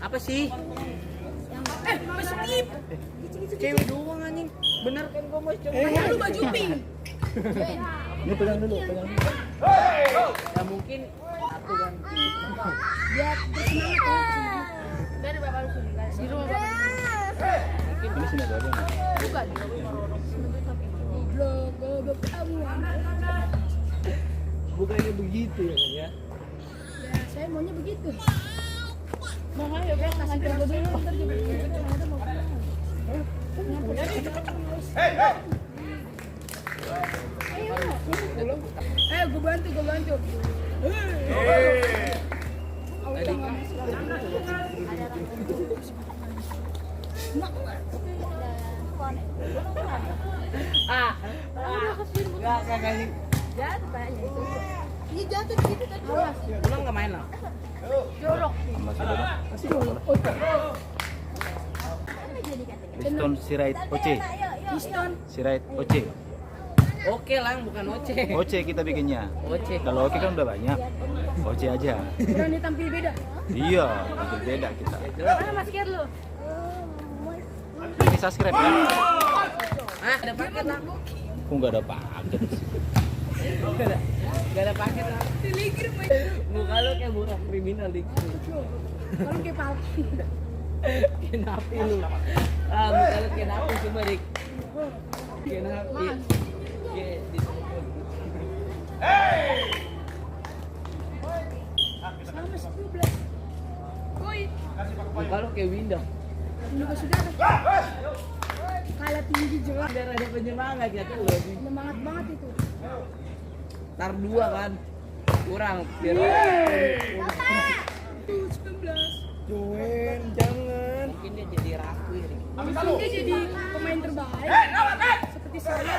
Apa sih? Skip. Cewek doang anjing. Bener kan gua mau coba. Lu baju pink. Ini pegang dulu, pegang dulu. Ya mungkin aku ganti. Biar bersemangat. Dari bapak lu sini. Di rumah bapak. Ini sini ada nih. Bukan. Goblok kamu. Bukannya begitu ya, Bang, ya? Ya, saya maunya begitu. Mau ayo guys, kasih ke gue dulu. Ntar juga ternyata mau pulang. Ayo, gue bantu. Enggak kali. Jatuh kayaknya itu. Iya jatuh gitu tadi. Pulang enggak main lah. Jorok. Masih ada. Liston Sirait Oce. Piston. Sirait Oce. Oke lah, bukan Oce. Oce kita bikinnya. Oce. Kalau Oke kan udah banyak. Oce aja. Berani tampil beda. Iya, itu beda kita. Mana masker lu? Ini subscribe ya. Ah, ada paket lah. Kok nggak ada paket? Gak ada paket lah. Telegir main. Muka lu kayak bukan kriminal dik. Kalau kayak palki. Kayak napi lu. Ah, muka lu kayak napi coba dik. Kayak napi. Kayak di Sama 12. Woi. muka lu kayak Winda. Juga sudah. kalah tinggi jelas. Biar ada penyemangat ya tuh loh. Semangat banget itu. Tar 2 kan. Kurang biar Tuh 19. Joen, jangan. Mungkin dia jadi ragu ya. Mungkin dia jadi pemain terbaik. Seperti saya.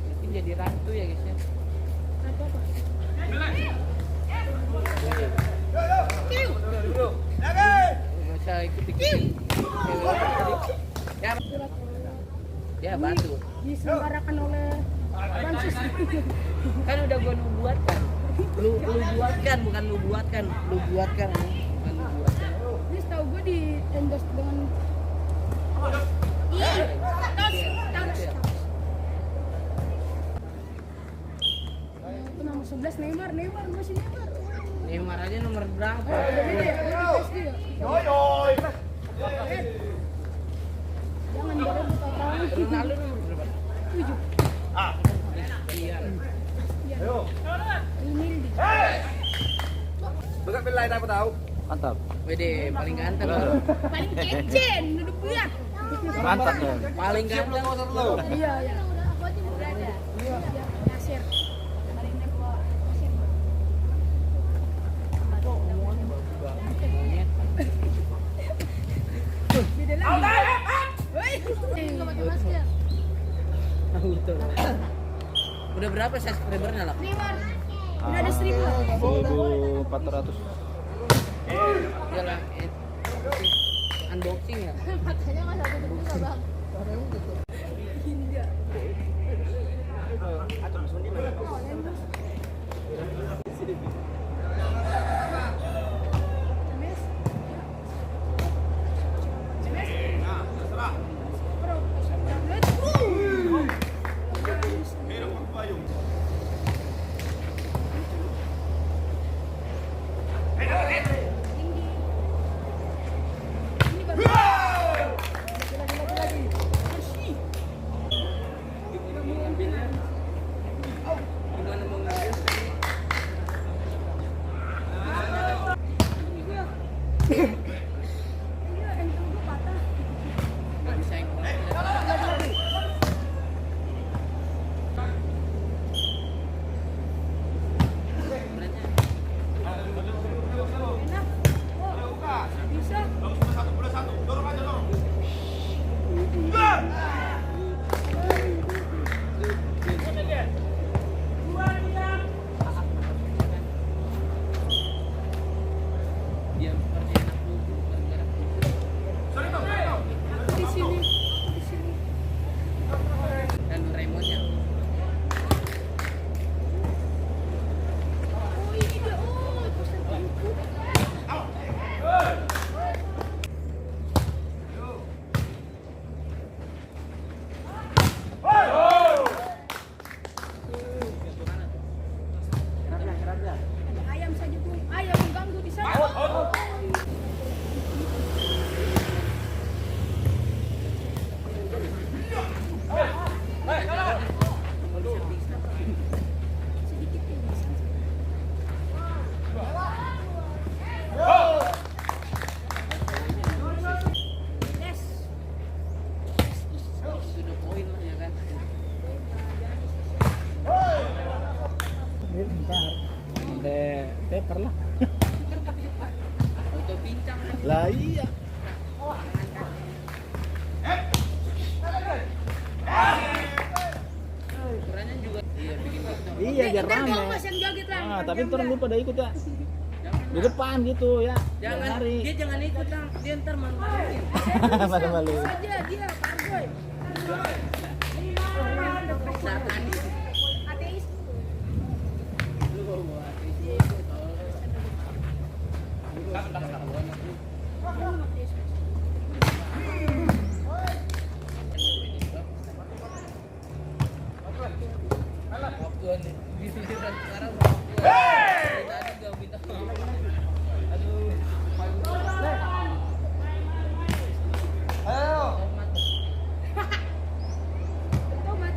Mungkin jadi ratu ya guys ya. Apa apa? Nggak usah ikut-ikut. Ya, ya bantu. Diselenggarakan oleh Bansus. Kan udah gua buatkan. Lu buatkan bukan lu buatkan. Lu buatkan bukan lu buatkan. Ini setahu gue di endorse dengan tas. Itu nomor 11 Neymar masih Neymar. Neymar aja nomor berapa? Udah beda ya? Udah PSG ya? Jangan berebut orang. Ronaldo nomor berapa? 7. Iya. Ini di. Bukan pelai tak tahu. Mantap. Wede paling ganteng. Paling kecen, duduk lihat. Mantap ya. Paling ganteng. Iya, iya. Iya, Nasir. Hari ini gua Nasir. Beda lagi. Woi, enggak pakai masker. Udah berapa subscribernya lah? Neymar. Udah ada 1000 lah. 1.400. Iya lah. Unboxing ya. Katanya nggak satu juga bang. Gimana mau ngambil? Iya, ankle gua patah. Nggak bisa yang Enak. Oh, bisa. dia seperti anak bubu gara-gara Di sini. Di sini. dan remote-nya. Oh, ini dia. Oh, poster YouTube. Ada ayam saja tuh. Ayam mengganggu di sana. Sedikit ya bisa. Yes. Sudah poin lah ya kan. Paper lah. Foto pincang kan. Lah iya. Ukurannya juga iya bikin foto. Iya biar Ntar rame. kalau Mas yang joget lah. Ah, tapi ntar lu pada ikut ya. Jangan Di depan gitu ya. Biar jangan lari. dia jangan ikut Kang. Dia ntar malu-maluin. Malu-malu. Saja dia karboy. Satanis. Ateis. Lu kok buat itu waktu di giliran sekarang tadi gak minta maaf. Aduh. Tomat.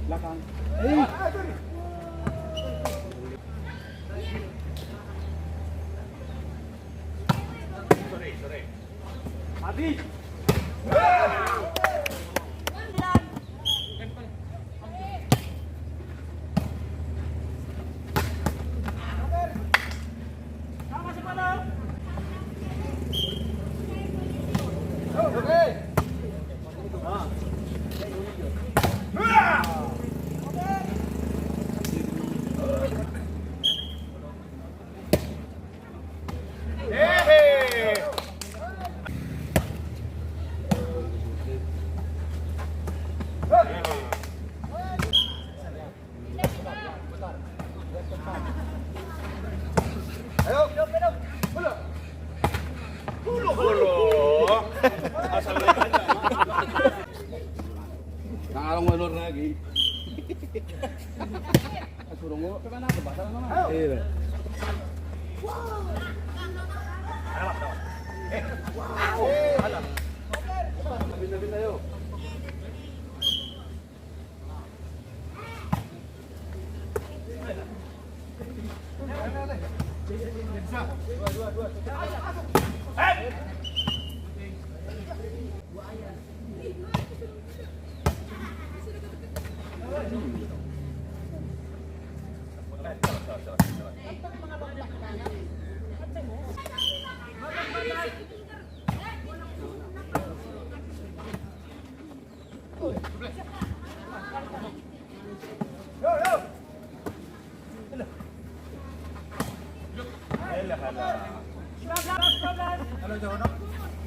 Belakang. Habis. Nangarang walor lagi. Suruh mo, kemana ke pasar mana? Iya. Habis ayo.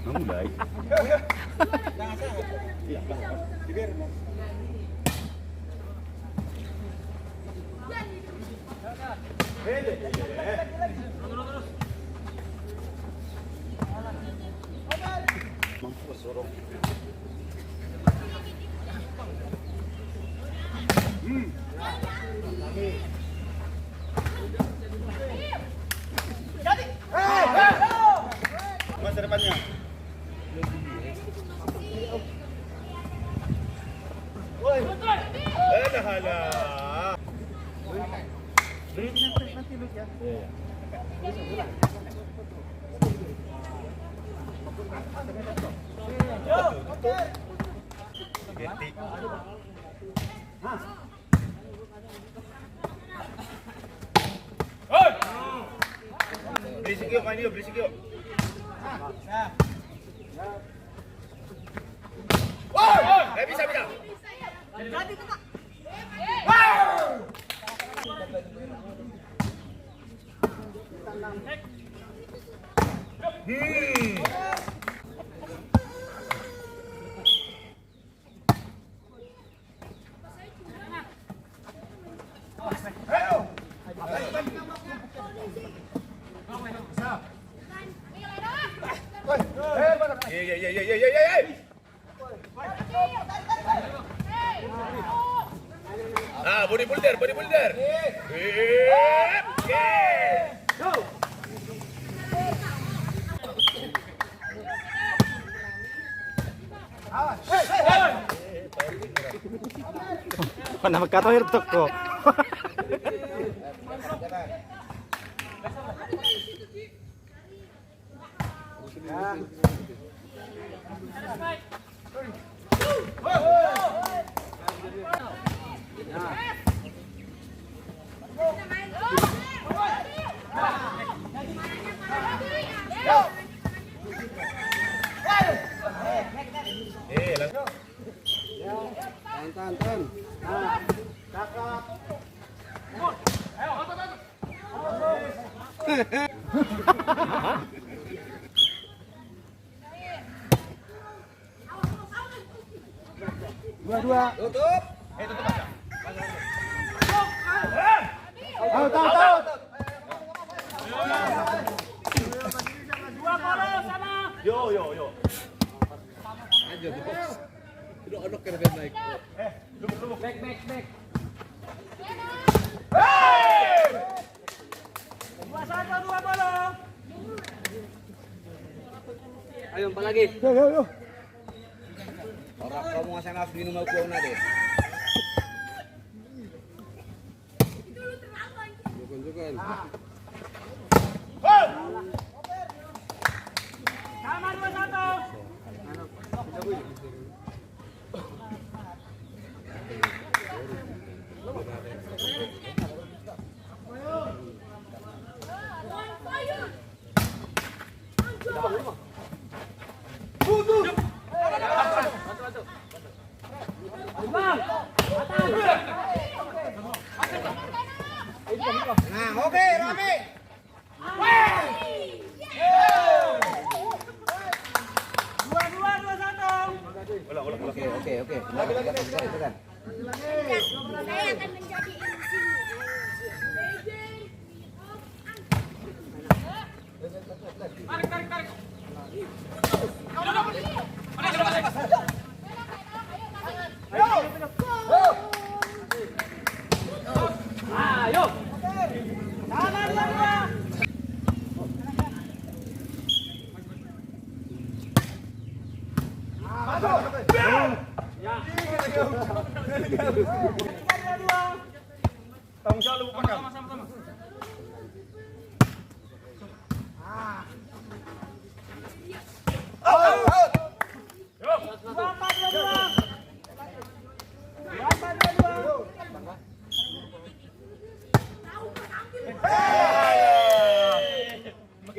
Mulai. Masa depannya. Halah. Berisik yuk, main yuk, berisik yuk. Bisa. Iya. Ah, body builder. Mana magkatohir toko. Tahan. Nah, kakak. Dua. Tutup. Tutup aja. Tahu. Dua bola sana. Yo. Aja di box. Ano-ano ka rin like? Back. Ayun, palagi. Yo. Orang kamu ngasih nafsu minum aku na deh. Dukan. Nah, oke, Rame. Oke. Lagi. Saya akan menjadi MC. Tanggung jawab lu pakai.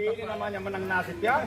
Ini namanya menang nasib ya.